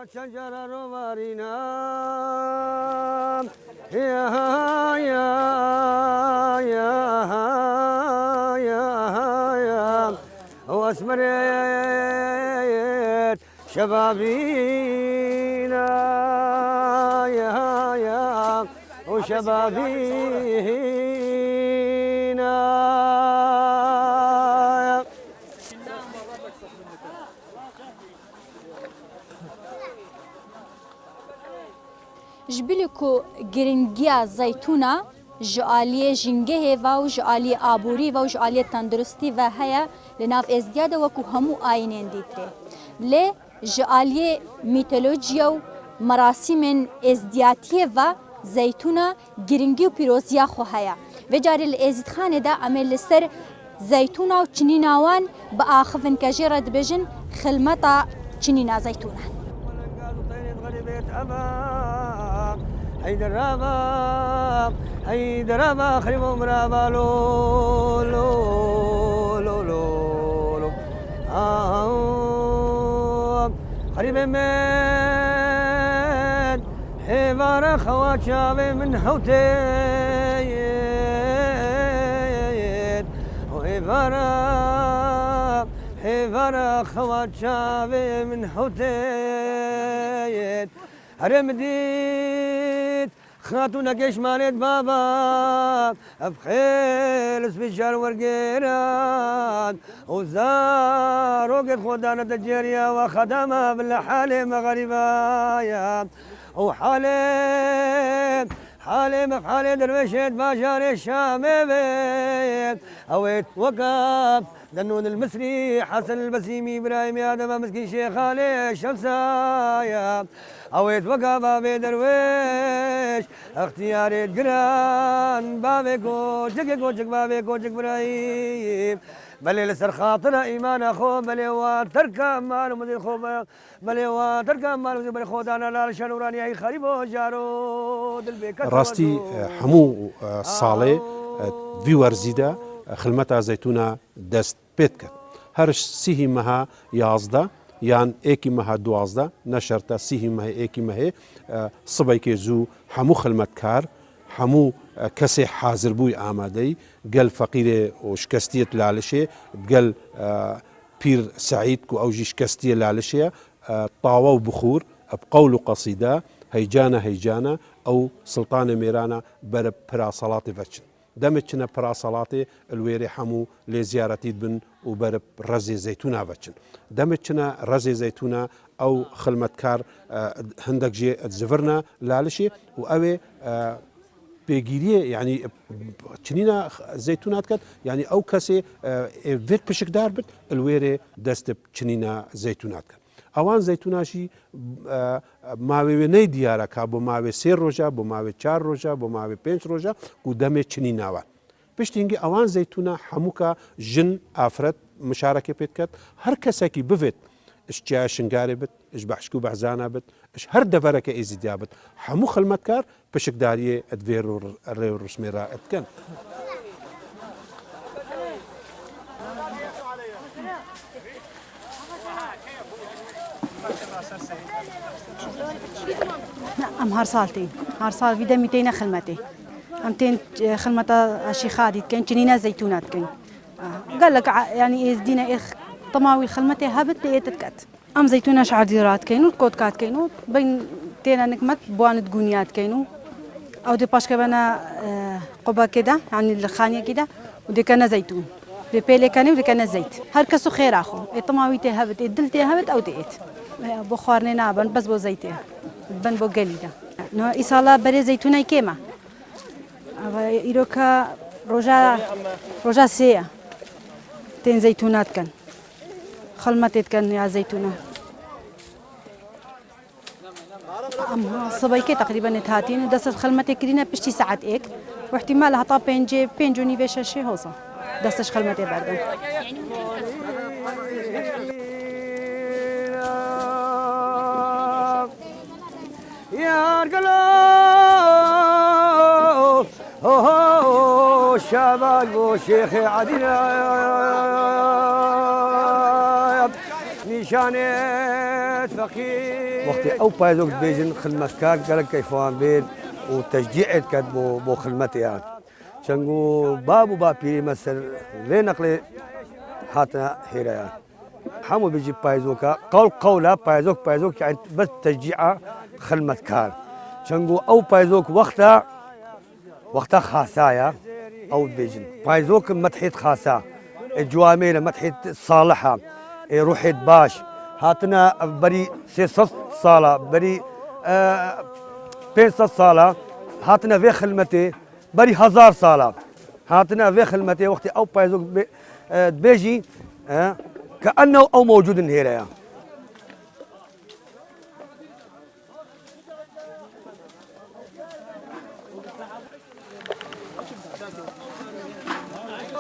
شجر روارينا يا يا يا يا واسمريت شبابينا يا وشبابينا جبلكو گرنگیا زيتونا جعالی جنگه و جعالی آبوری و جعالی تندرستی و هیا لناف ازدیاد وکو همو آینین دیتره لی جعالی میتولوژیا و مراسم ازدیاتی و زيتونا گرنگی و پیروزیا خو هیا و جاری الازید خانه دا عمل سر زيتونا و چنیناوان با آخفن کجرد بجن خلمتا چنینا زيتونا حيدر رابا خريبهم رابا لو لو لو لو خريب من حوار خوات شابي من حوتين حوار خوات شابي من حوتين هرمديت خاتونا كيش مالت بابا بخيل سبيشال ورقيران وزار وقت خدانة الجيريا وخدمها بالحالة مغربايا وحالي بحالي درويشت باجار الشام بيت اويت وقف دنون المصري حسن البسيمي ابراهيم ادم مسكين شيخ علي الشمسايا اويت وقف بابي درويش اختياري القران بابي كوجك بابي كوجك ابراهيم بلي لسر خاطر ايمان اخو بلي وترك مال مدير خو بلي وترك مال بلي خدانا لا شنوراني اي خريبو جارو دلبيك راستي حمو صالح في ورزيدا خلمتا زيتونا دست بيتك هرش سيهي مها يازدا يان ايكي مها دوازدا نشرتا سيهي مها ايكي مها صبايكي زو حمو خلمت كار حمو كسي حاضر بوي آمادي قال فقير وشكستية لالشي قال بير سعيد كو أوجي شكستية لالشي طاوة وبخور بقول قصيدة هيجانا أو سلطان ميرانا برب برا صلاة فتشن دمتشنا برا صلاة الويري حمو لزيارتي بن وبرب رزي زيتونا فتشن دمتشنا رزي زيتونا أو خلمت كار هندك جي تزفرنا لالشي وأوي بيجيريه يعني تشنينا زيتونات كات يعني او كسي فيت بشك داربت الويري دست تشنينا زيتونات كات اوان زيتوناشي ماوي ني ديارا كابو ماوي سير روجا بو ماوي 4 روجا بو ماوي 5 روجا قدام تشنيناوا بشتينجي اوان زيتونا حموكا جن افرت مشاركه بيت كات هر كسكي بفيت اش جا شنقاري بت اش بحشكو بحزانا بت اش هر دفرك ايزي بت حمو خلمتكار بشك داريه ادفيرو الريو رسميرا اتكن ام هر سال في دمي تينا خلمتي امتين خلمتا شيخادي كان جنينا زيتونات كان قال لك يعني ازدينا اخ طماوي خلمتي هبت لقيتك ام زيتونه شعيرات كاينو كوتكات كاينو بين تينا نكمت بوان تقونيات كاينو او دي باش كبانا قبا كده يعني الخانيه كده ودي كان زيتون دي بيلي كان ودي كان زيت هر كسو خير اخو طماوي تهبت دلتي هبت او ديت بخارني نابن بس بو زيتي بن بو قليده نو ايصالا بري زيتونه كيما ايروكا روجا سيا تين زيتونات كان خلمتت كان يا زيتونه أما صبايكي تقريبا تهاتين دست خلمتي كرينا بشتي ساعات إيك واحتمال هطا بينجوني بيش شي هوصا دستش خلمتي بعدين يا رجلو شباب وشيخ عدنا شانت فقير وقتی او پایزوک بیجن خدمتکار گلک کیفان بید و تشجيع كد بو خدمتي شنقو بابو بابي مثل لين نقل حاتنا هيريان حمو بيجي بايزوكا قولة بايزوك يعني بس تشجيع خدمتكار شنقو او بايزوك وقتها خاصايا او بيجن بايزوك متحيت خاصة الجواميل متحيت صالحة روحيت باش هاتنا بري سيصف صالة بري بينصد صالة هاتنا في خدمتي بري 1000 صالة هاتنا في خدمتي وقتي او بايزوك بيجي كأنه او موجود هنا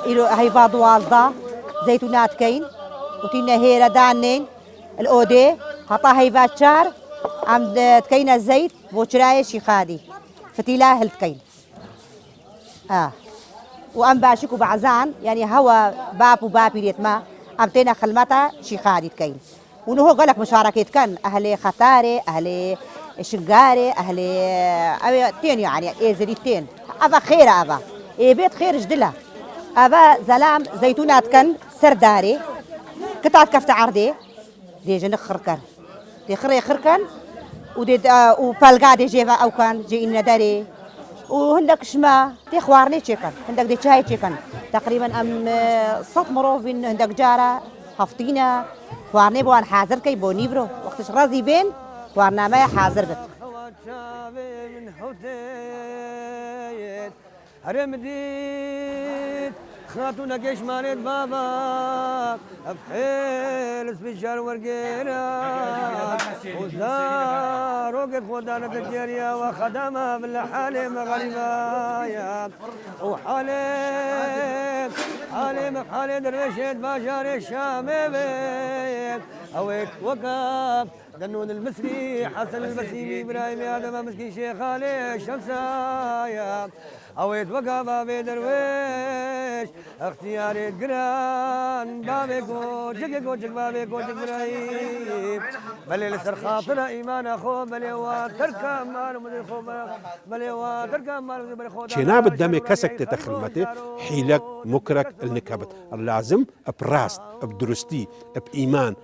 إلو هيفا دوازدا زيتونات كين وتينا هيرا دانين الأودي هطا هيفا تشار عم تكين الزيت بوشراي شيخادي فتيلا هلتكين وأم باشكو بعزان يعني هوا باب وبابي ريت ما عم تينا خلمتا شيخادي تكين ونهو قالك مشاركة كان أهل خطاري أهل شنقاري أهل أبي تين يعني إزريتين أبا خير أبا بيت خير جدلها أبا زلام زيتونات كان سرداري قطعة كفت عرضي دي جنك خركن دي خركن ودي وبالقا دي جيفا أو كان جي إن داري وهندك شما دي خوارني تشيكن هندك دي شاي تشيكن تقريبا أم صوت مروفين هندك جارة هفتينا خوارني بوان حاضر كي بوني برو وقتش رازي بين خوارنا ما حاضر بت هرمديت خاتونا كيش مالت بابا بحيل سبيشال ورقيرات وزار وقت خدانة الجارية وخدمها بالحالة مغربايا وحالي حالي درويشة باشار الشامي بيت اويت وقف دنون المصري حسن البسيمي ابراهيم ادم مسكين شيخ علي الشمسايا اويت وقف بابي درويش اختياري قران بابي جك بابي ابراهيم بل لسر خاطر ايمان اخو بل وتركا مال مدير خو بل وتركا مال بل خو شناب الدم كسك تتخلمته حيلك مكرك النكبت اللازم براست بدرستي بإيمان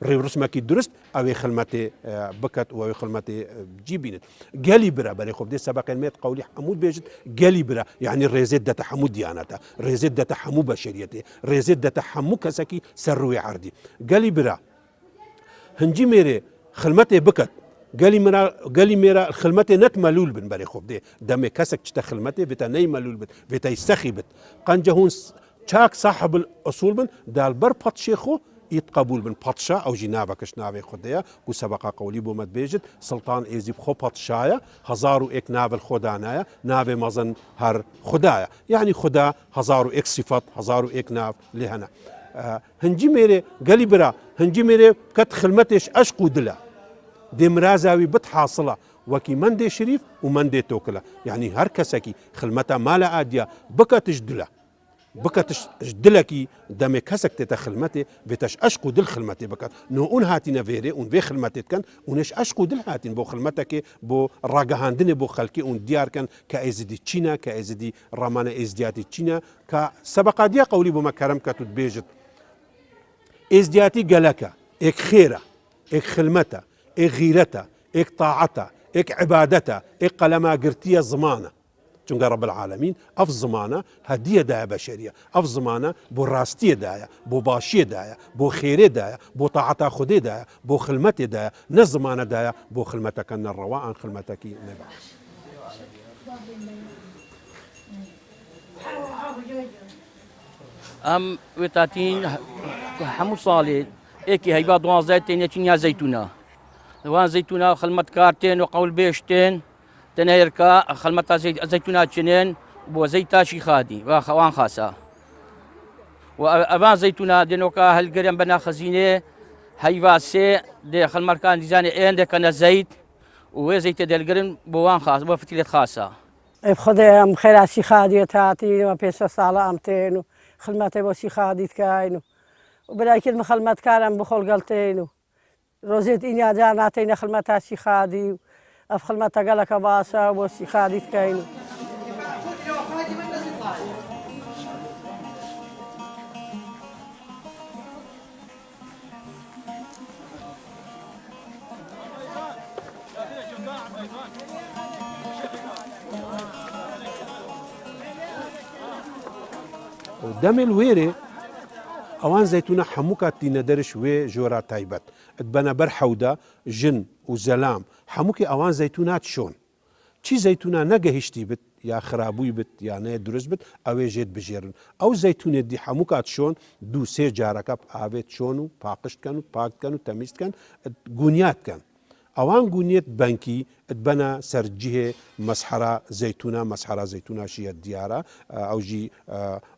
رسمك درست او خلمتي بكت او خلمتي جيبينت قالي برا بالي خب دي سبق الميت قولي حمود بيجت قالي برا يعني ريزيد دتا حمود ديانته ريزيد دتا حمو بشريته ريزيد دتا حمو كسكي سروي عردي قالي برا هنجي ميري خلمتي بكت قالي ميرا خلمتي نت ملول بن بالي خب دي دمي كسك تشتا خلمتي بتا ني ملول بت بتا يستخي بت قنجهون شاك صاحب الاصول بن دال بر بط شيخو يتقبول من بطشا او جنابك نافي خديا وسبق قولي بومت بيجت سلطان ايزيب خو بطشايا هزارو اك ناف الخدانايا نافي مزن هر خدايا يعني خدا هزارو اك صفات هزارو اك ناف لهنا هنجي ميري قالي برا هنجي ميري كت خلمتش اشقو دلا دي مرازاوي بتحاصله وكي من دي شريف ومن دي توكله يعني هر كسكي خلمتا مالا اديا بكتش دلا بكتش دلكي دمي كسك تتخلمتي بتش اشقو دل خلمتي بكت نو اون هاتينا فيري اون في خلمتي كان ونش اشقو دل هاتين بو خلمتك بو راغهاندني بو خلكي اون ديار كان كايزدي تشينا كايزدي رمانه ازدياتي تشينا كسبق دي قولي بو مكرم كتت بيجت ازدياتي قالك اك خيره اك خلمته اك غيرته اك طاعته اك عبادته اك قلما قرتيه زمانه چونکە رب العالمين اف زمانه هديه دايا بشريه اف زمانه بو راستيه دايا بو باشيه دايا بو خيره دايا بو طاعتا خدي دايا بو خلمتي دايا نزمانه دايا بو خلمتك ان الرواء عن خلمتك نبع ام وتاتين حمو صالح اكي هيبا دوازتين يا زيتونه وان زيتونه خلمت كارتين وقول بيشتين تنيركا خلمتا زيتونات شنين بو زيتا شيخادي وان خاصة وأبان زيتونا دينوكا هالقريم بنا خزينة هيفا سي دي خلمركان ديزاني اين دي كان زيت وزيت دي القريم بوان خاص بفتيلة خاصة بخدي خير شيخادي تاتي وبيس صالة أمتين خلمتي بو شيخادي تكاين وبلاكيد مخلمات كارم بخول قلتين روزيت إني جاناتين خلمتها شيخادي أف خلمتها قالك باسا وشيخادي تكاين دم الويري اوان زيتونه حموكا تيندرش وي جورا تايبت اتبنا برحوده جن وزلام حموكي اوان زيتونات شون چی زيتونه نگهشتي بت يا خرابوي بت يا نه درست بت او جيت بجيرن او زيتونه دي حموكات شون دو سي جاركاب اويت شونو باقشت كانو باقت كانو تميست كان گونيات كان اوان گونيت بنكي اتبنا سرجيه مسحره زيتونه شي الدياره او جي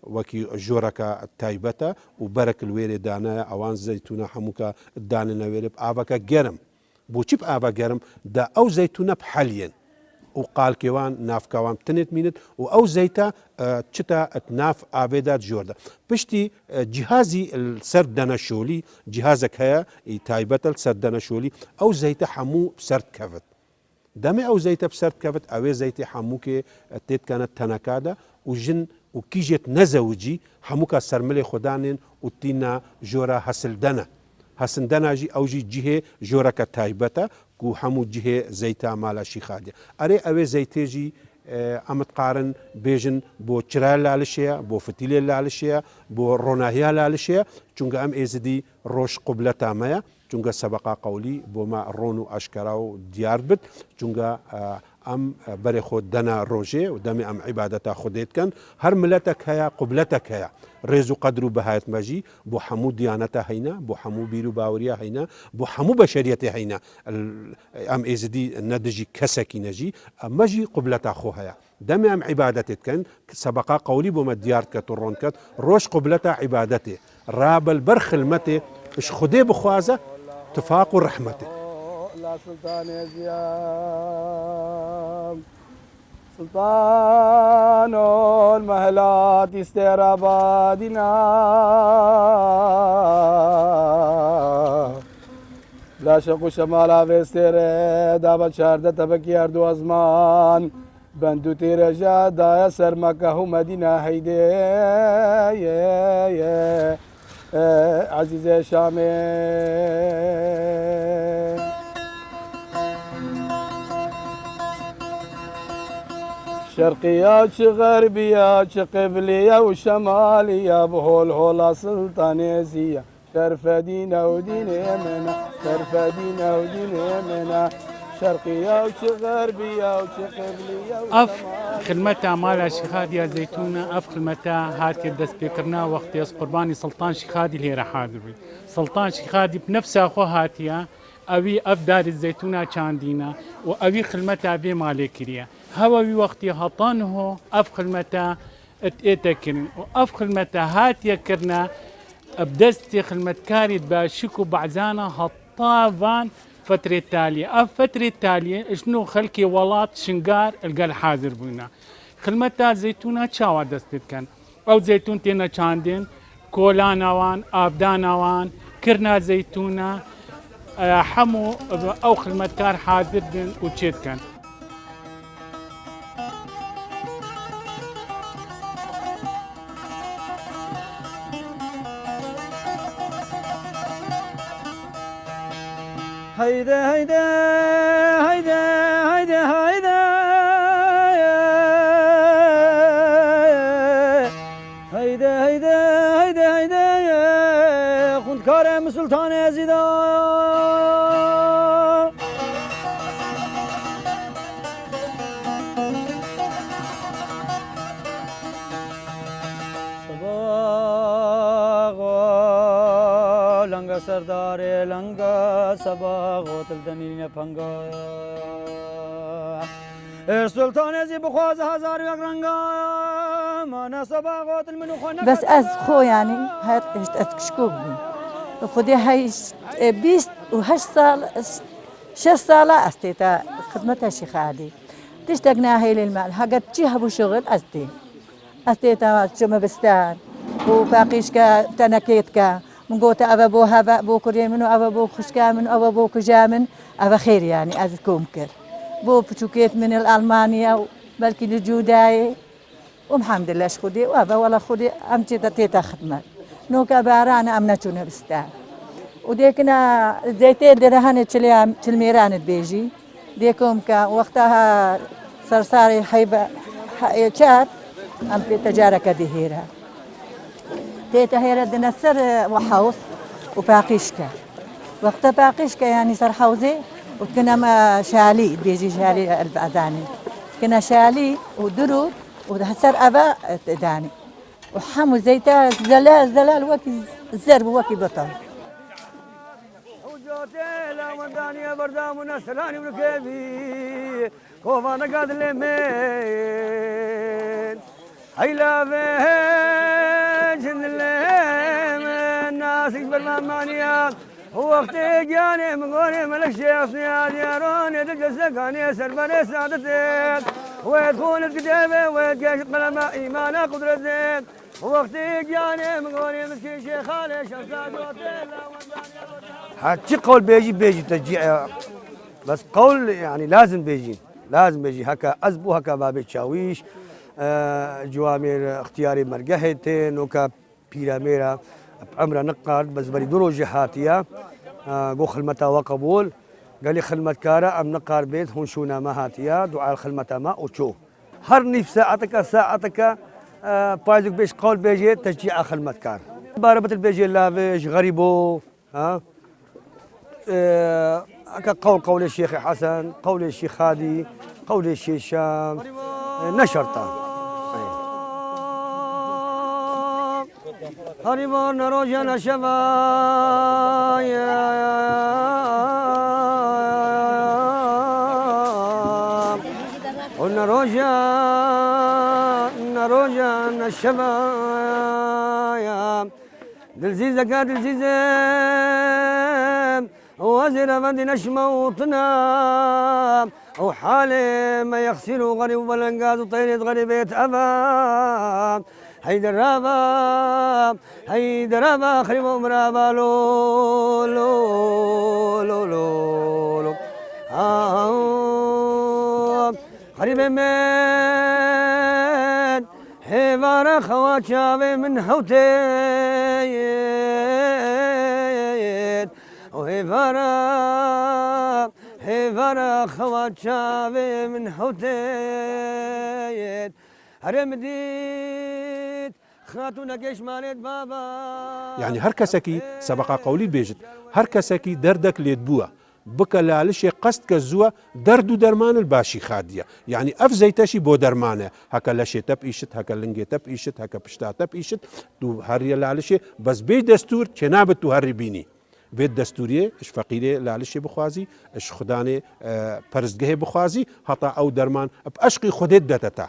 وكي جوركا تايبتا وبرك الويري دانا اوان زيتونه حموكا دانا نويرب افاكا جرم بوچيب افا جرم دا او زيتونه بحاليا وقال كيوان ناف كوام تنت مينت او زيتا تشتا ناف ابيدات جوردا بشتي جهازي السردنا شولي جهازك هيا تايبت السردنا شولي او زيتا حمو سرد كفت دامي او زيتا بسرد كفت او زيتا حموكي تيت كانت تنكادا وجن وكيجت نزوجي حموكا سرملي خدانين وتينا جورا حسندنا جي او جهه جوركا تايبتا كو حمو جهه زيتا مالا شيخادي اري اوي زيتيجي امت قارن بيجن بو چرال لالشيا بو فتيلي لالشيا بو روناهيا لالشيا چونغا ام ازدي روش قبلتا مايا چونغا سبقا قولي بوما رونو اشكراو ديار بت چونغا ام بري خود دنا روجي ودمي ام عبادتا خوديت كان هر ملتك هيا قبلتك هيا ريزو قدرو بهايت ماجي بو حمو ديانتا هينا بو حمو بيرو باوريا هينا بو حمو بشريتي هينا ام ازدي ندجي كسكي نجي ماجي قبلتا خو هيا دمي ام عبادتك كان سبقا قولي بوما ديار كترون كت روش قبلتا عبادتي راب البرخ المتي اش خدي بخوازه تفاق رحمته لا سلطان زيام سلطان المهلات استرابادنا لا شق شمالا فيستر دابا شارده تبكي اردو ازمان بندو تيرجا دايا سر مكه مدينه هيدي عزيزي شامي شرقيات غربيات قبلية وشمالية بهول هولا سلطانيزية شرف دينا ودين يمنا شرف دينا ودين يمنا شرقية وغربية وقبلية اف خدمتها مالا شيخادي زيتونة اف خدمتها هاتي الدست بكرنا وقت يس قرباني سلطان شيخادي اللي راح حاضر بي سلطان شيخادي بنفسها خو هاتيا اوي اف دار الزيتونة كاندينا واوي خدمتها بي مالي كريا هوا وقتي هطانه اف خدمتها اتاكرن واف خدمتها هاتيا كرنا بدستي خدمت كاري باشكو بعزانا هطافان فترة تالية فترة تالية شنو خلكي ولات شنقار القال حاضر بينا خدمتها زيتونة شاوا دستت كان او زيتون تينا چاندين كولانوان ابدانوان كرنا زيتونة حمو او خدمتكار حاضر بين وچيت كان هيدا هيدا هيدا هيدا هيدا هيدا هيدا هيدا هيدا خند كارم سلطان يزيدا لنگا سردار لنگا سبا غوتل دنین پنگا سلطان ازی بخواز هزار یک رنگا ما سبا غوتل منو خونه بس از خو يعني هات اشتكشكوك خدي هاي 28 سال 6 سالة استيتا خدمتها شيخ عادي تشتقنا هاي للمال حقت جيها ابو شغل استيتا شو بستان وباقيش تنكيتك من قوت أبا بو هبا بو كري منو أبا بو خشكا من أبا بو كجامن أبا خير يعني أذكم كر بو بتوكيت من الألمانيا بلكي الجوداي ومحمد الله شخدي وأبا ولا خدي أمتي تيتا خدمة نوكا بارانا أمنتونا بستان وديكنا زيتين درهان تلميران بيجي ديكم كا وقتها صرصاري حيبة شات أم في تجارة كدهيرة تيتا هيرا دنسر وحوص وباقيشكا وقتها باقيشكا يعني صار حوزي وكنا ما شالي بيجي شالي البعداني كنا شالي ودرو وهسر أبا داني وحمو زيتا زلال وكي الزرب وكي بطل وجوتي وداني بردام ونسراني وركبي كوفانا قاد لمين هيلا فين الناس يقبل مانيا وقتي جاني مقولي ملك شيخ سنياد ياروني تجسكاني سربري سعادتك ويدخول الكتابة ويدقاش قلما إيمانا قدرتك وقتي جاني مقولي مسكين شيخ علي شمسات هاتشي قول بيجي تشجيع بس قول يعني لازم بيجي هكا أزبو هكا بابي تشاويش جوامير اختياري مرقهتين وكا بيراميرا بعمرها نقاد بس بري درو جهاتيا قو خلمتا وقبول قال لي خلمة كارا أم نقار بيت هون شونا ما هاتيا دعاء الخلمتا ما وشو هرني في ساعتك بايزك بيش قول بيجي تشجيع خلمة كار باربة البيجي لافش غريبو ها قول الشيخ حسن قول الشيخ هادي قول الشيخ شام نشرطه هريبون روجنا شبايا نروجنا شبايا دلزيزة دلزيزة وزر مدينة شموطنا وحالي ما يغسلوا غريب بلنقاز وطيرة غريبة أبا هيدرابا خريبو مرابا لو لو لو لو لو خريب من هيفارا خواتشابي من حوتين وهيفارا خواتشابي من حوتين هرمديت خاتونا كيش مالت بابا يعني هر كسكي سبق قولي بيجت هر كسكي دردك ليدبوه بك لالشي قصد كزوا دردو درمان الباشي خادية يعني اف زيتشي بو درمانه هكا لشي تب ايشت هكا لنجي تب ايشت هكا پشتا تب ايشت تو هري لالشي بس بي دستور چنابت تو هري بيني بيت دستوريه اش فقيره لالشي بخوازي اش خدانه پرزگه بخوازي حتى او درمان باشقي خودت دتتا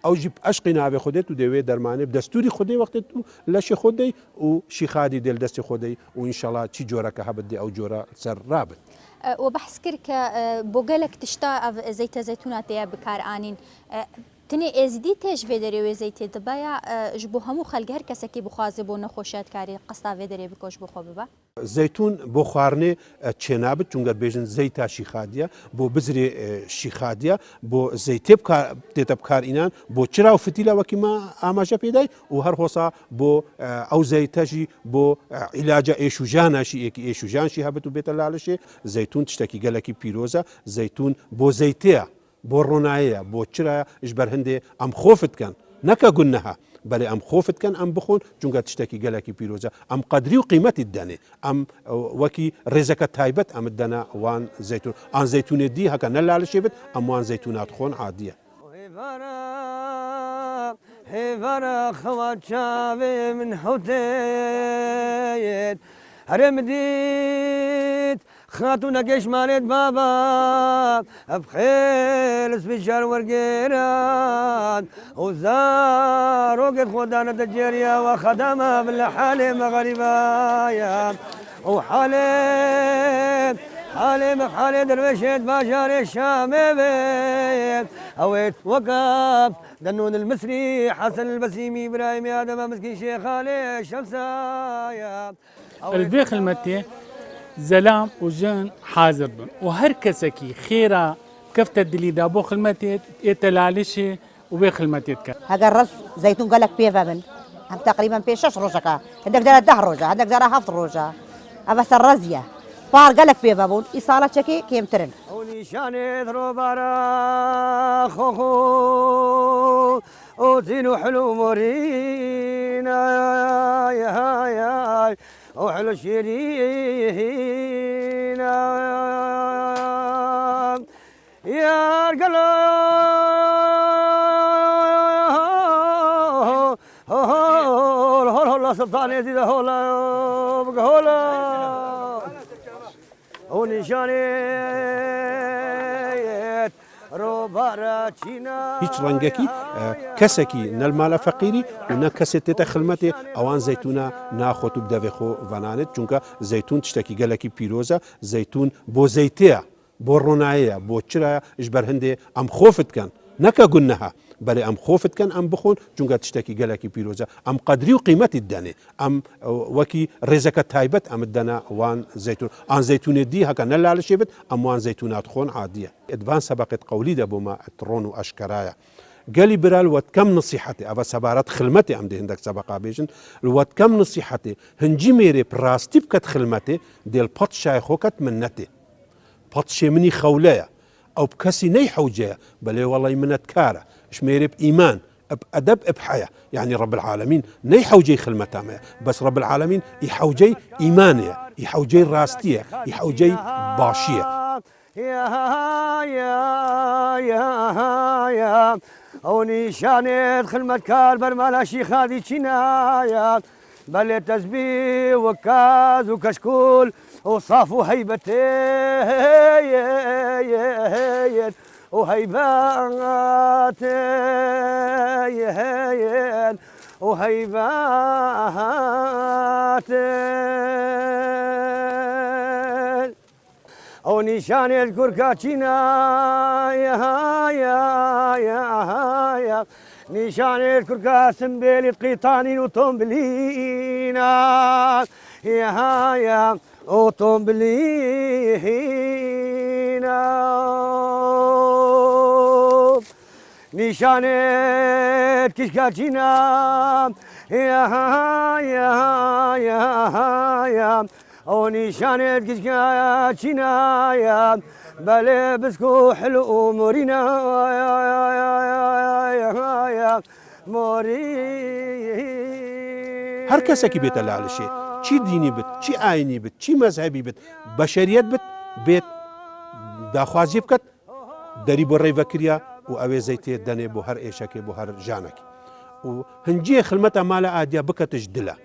او جيب اشقي ناوي خودت ودوي درمانه بدستوري خودي وقت تو لشي خودي و شي خادي دل دست خودي وان شاء الله تشي جورا كهبدي او جورا سر رابط وبحس كرك بوغلك تشتا زيت زيتونات يا بكار انين تني ازدي تيش فيدري زيت دبايا جبو همو خلق هر كسكي بخوازي بو نخوشات كاري قصتا فيدري بكوش بو خوبا زيتون بو خوارني چنابت چونگر بيجن زيتا شيخاديا بو بزري شيخاديا بو زيتب كار تيتب كار انان بو چرا وفتيلا وكما اماجا بيداي و هر هوسا بو او زيتاجي بو علاج ايشوجانا شي ايشوجان شي هبتو بيت لالشي زيتون تشتكي گلكي بيروزا زيتون بو زيتيا بو رونايا بو چرا اجبر هندي ام خوفت كان نكا قلناها بل ام خوفت كان ام بخون چونگا تشتكي گلكي بيروزا ام قدري وقيمة الداني ام وكي رزقة تايبت ام الدنا وان زيتون ان زيتون دي هكا نلال شيبت ام وان زيتونات خون عادية هيفارا خوات شابي من حوتين هرمديت خاتونا كيش مالت بابا بخيل سبيشار ورقيران وزار وقت خدانة الجيريا وخدمها بالحالة مغربايا وحالة حالة درويشت باشار الشام بيت اويت وقف دنون المصري حسن البسيمي ابراهيم ادم مسكين شيخ علي الشمسايا البي خدمتي زلام وجن حاضر بن وهر كسكي خيرا كفت الدلي دابو خدمتي يتلالشي وبي خدمتي كان هذا الرز زيتون قال لك بيفا من هم تقريبا بي 6 روجا عندك دار 10 روجا عندك دار 7 روجا بس الرزيه بار قال لك بيفا بون اصاله شكي كيم ترن ونشاني ضربارا خو وزينو حلو مورينا يا وحلو شيرينا يا القلب هولا سلطان يزيد هولا ونشانيت روبارا چینا هیچ ڕەنگەکی کەسێکی نەلمالە فەقیری و نە کەسێت تێتە خلمەتێ ئەوان زەیتونە ناخۆت و بدەوێ خۆ ڤەنانێت چونکە زەیتون تشتێکی گەلێکی پیرۆزە زەیتون بۆ زەیتەیە بۆ ڕۆنایەیە بۆ چرایە ژ بەر هەندێ ئەم خۆفتکەن نەکە گونەها بەڵێ ئەم خۆفتکەن ئەم بخۆن چونکە تشتێکی گەلێکی پیرۆزە ئەم قەدری و قیمەتی دەنێ ئەم وەکی ڕێزەکە تایبەت ئەمت دەنا وان زەیتون ئان زەیتونێت دی هەکە نەلالشێ بێت ئەموان زەیتونات خۆن عادیە ئەدوان سەبقێت قەولی دەبوومە تڕۆن و ئەشکەرایە قالي برال وات كم نصيحتي أبا سبارات خلمتي أم دي هندك سبقا بيجن الوات كم نصيحتي هنجي ميري براستي بكت خلمتي ديال بط شايخوكت منتي بط مني خولايا أو بكسي ني حوجيا بل والله منت كارة شميري بإيمان بأدب بحياة يعني رب العالمين ني حوجي خلمتها بس رب العالمين يحوجي إيمانية يحوجي راستية يحوجي باشية يا أوني شانت خدمة كار برمالا شيخ هذه شنايا بل تسبيح وكاز وكشكول وصاف وهيبتين وهيبات وهيبات أو نشان الكركاتشينا يا نشان الكركات سنبيل قيطانين وطنبلينا يا وطنبلينا نشان الكشكاتشينا يا أو نشانة كشكاتشينا بل بسكو حلو مورينا يا موري هر کەسێکی بێتە لالشێ چی دینی بێت چی ئاینی بێت چی مەذهبی بێت بەشەریەت بێت داخوازی بکات دەری بۆ ڕێڤەکریا و ئەوێ زەیتێ دەنێ بۆ هەر ئێشەکێ بۆ هەر ژانێکی و هەنجێ خلمەتە مالە ئادیا بکەتش دلە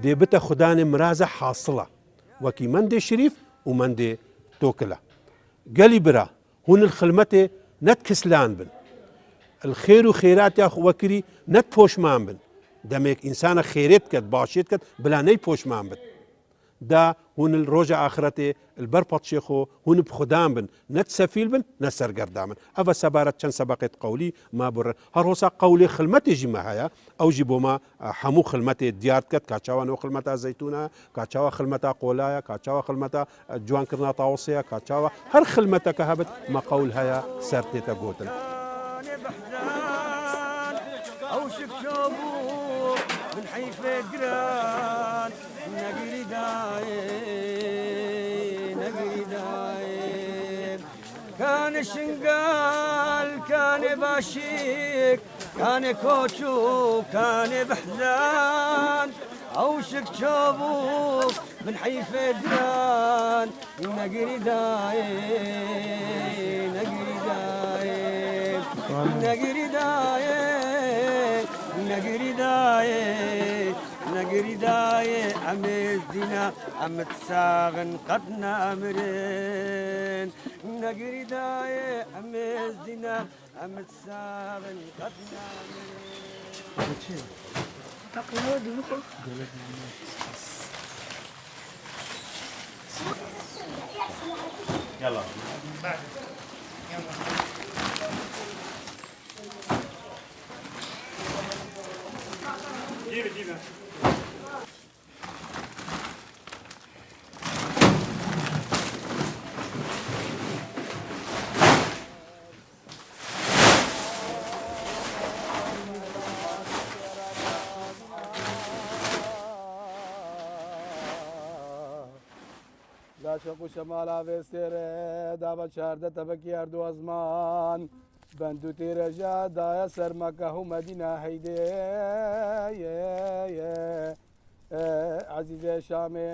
دێ بتە خوددانێ مرازە حاصڵە وەکی مندێ شریف و مندێ تۆکلە گەلی برا هون الخلمەتێ نەت کسلان بن الخێر و خێراتیا وەکری نەت پۆشمان بن دەمێک ئینسانە خێرێت کرد باشێت کرد بلانەی پۆشمان بن دا هون الڕۆژە ئاخرەتێ البەر پەچێخۆ هون بخوددان بن نەت سەفیل بن نە سەرگەردان بن ئەوە سەبارەت چەند سەبقێت قەولی ما بڕن هەڕۆسا قەولێ خلمەتێژی مە هەیە ئەوژی بۆمە هەموو خلمەتێ دیار کرد کاچاوانەوە خلمەتا زەیتونە کاچاوە خلمەتا قۆلایە کاچاوە خلمەتا جوانکردنا تاوسەیە کاچاوە هەر خلمەتەکە هەبێت مە قەول هەیە سەر تێتە گوتن أو شكشابو من حيف الجيران نجري داين كان الشنقال كان باشيك كان كوتشو كان بحزان أو شكشابو من حيف الجيران نجري داين نجري داي أمز دينا أمتساغن قدنا أمرين نجري داي أمز دينا أمتساغن قدنا أمرين يلا داشق و شەمالا وێستێرە دا بە چاردە تەبەکی هەردوو ئەزمان بەند و تێرەژە دایە سەرمەکە و مەدینە هەیدێ عەزیزێ شامێ